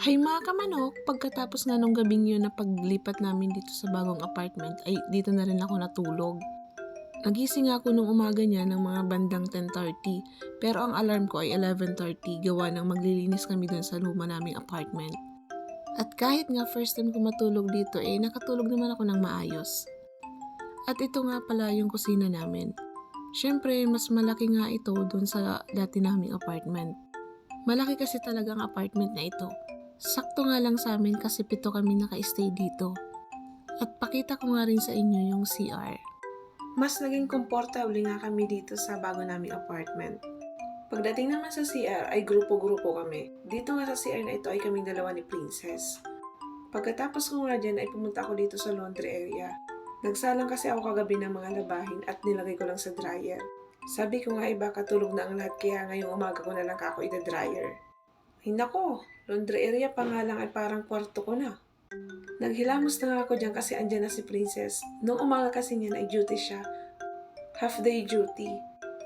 Hay mga kamanok, pagkatapos nga nung gabing yun na paglipat namin dito sa bagong apartment ay dito na rin ako natulog. Nagising ako nung umaga niya ng mga bandang 10:30 pero ang alarm ko ay 11:30 gawa ng maglilinis kami dun sa luma naming apartment. At kahit nga first time ko matulog dito nakatulog naman ako ng maayos. At ito nga pala yung kusina namin. Siyempre, mas malaki nga ito dun sa dati naming apartment. Malaki kasi talaga ang apartment na ito. Sakto nga lang sa amin kasi 7 kami naka-stay dito. At pakita ko nga rin sa inyo yung CR. Mas naging komportable nga kami dito sa bago naming apartment. Pagdating naman sa CR ay grupo-grupo kami. Dito nga sa CR na ito ay kaming dalawa ni Princess. Pagkatapos ko nga dyan ay pumunta ako dito sa laundry area. Nagsalang kasi ako kagabi ng mga labahin at nilagay ko lang sa dryer. Sabi ko nga baka tulog na ang lahat kaya ngayong umaga ko na lang ako ida-dryer. Ay nako, laundry area pa nga lang ay parang kwarto ko na. Naghilamos na nga ako dyan kasi andyan na si Princess. Noong umaga kasi niyan ay duty siya. Half day duty.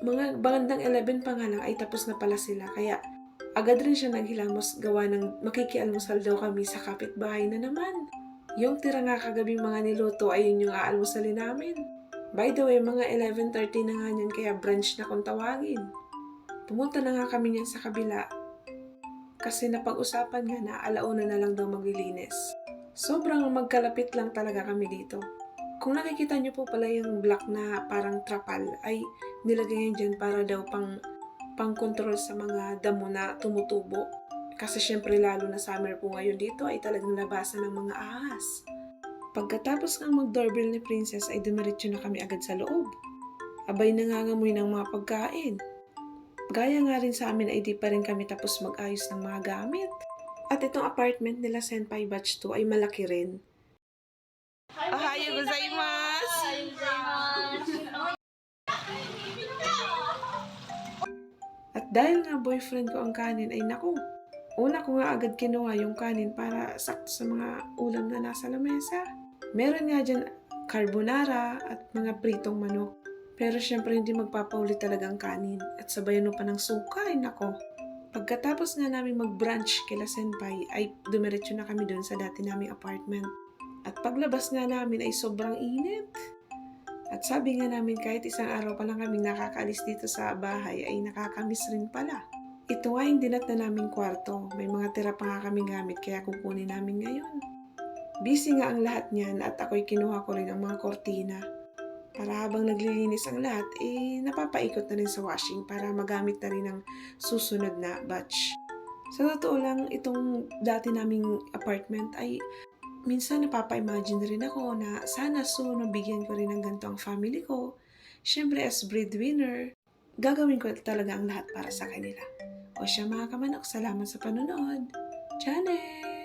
Mga bandang 11 pa nga lang ay tapos na pala sila kaya agad rin siya naghilamos gawa ng makikialmusal daw kami sa kapitbahay na naman. Yung tira nga kagabi mga niluto ay yun yung aalmusalin namin. By the way, mga 11:30 na nga niyan kaya brunch na kung tawagin. Pumunta na nga kami niyan sa kabila kasi napag-usapan nga na alauna na lang daw maglilinis. Sobrang magkalapit lang talaga kami dito. Kung nakikita niyo po pala yung black na parang trapal ay nilagay yan dyan para daw pang-control sa mga damo na tumutubo. Kasi syempre lalo na summer po ngayon dito ay talagang labasan ng mga ahas. Pagkatapos ng mag-doorbell ni Princess ay dumiretso na kami agad sa loob. Abay nangangamoy ng mga pagkain. Gaya nga rin sa amin ay di pa rin kami tapos mag-ayos ng mga gamit. At itong apartment nila Senpai Batch 2 ay malaki rin. Ohayo gozaimasu! At dahil nga boyfriend ko ang kanin ay naku, una ko nga agad kinuha yung kanin para sakto sa mga ulam na nasa lamesa. Meron nga dyan carbonara at mga pritong manok. Pero syempre hindi magpapaulit talagang kanin at sabayan mo pa ng suka ay nako. Pagkatapos nga namin mag-brunch kila Senpai ay dumiretso na kami doon sa dati naming apartment. At paglabas nga namin ay sobrang init. At sabi nga namin kahit isang araw pa lang kami nakakaalis dito sa bahay ay nakakamiss rin pala. Ito nga yung dinat na naming kwarto. May mga tira pa nga kaming gamit kaya kukunin namin ngayon. Busy nga ang lahat niyan at ako'y kinuha ko rin ang mga kortina. Para habang naglilinis ang lahat, napapaikot na rin sa washing para magamit na rin ang susunod na batch. Sa totoo lang, itong dati naming apartment ay minsan napapa-imagine rin ako na sana soon mabigyan ko rin ng ganito ang family ko. Siyempre as breadwinner, gagawin ko talaga ang lahat para sa kanila. O siya mga kamanok, salamat sa panonood. Janet!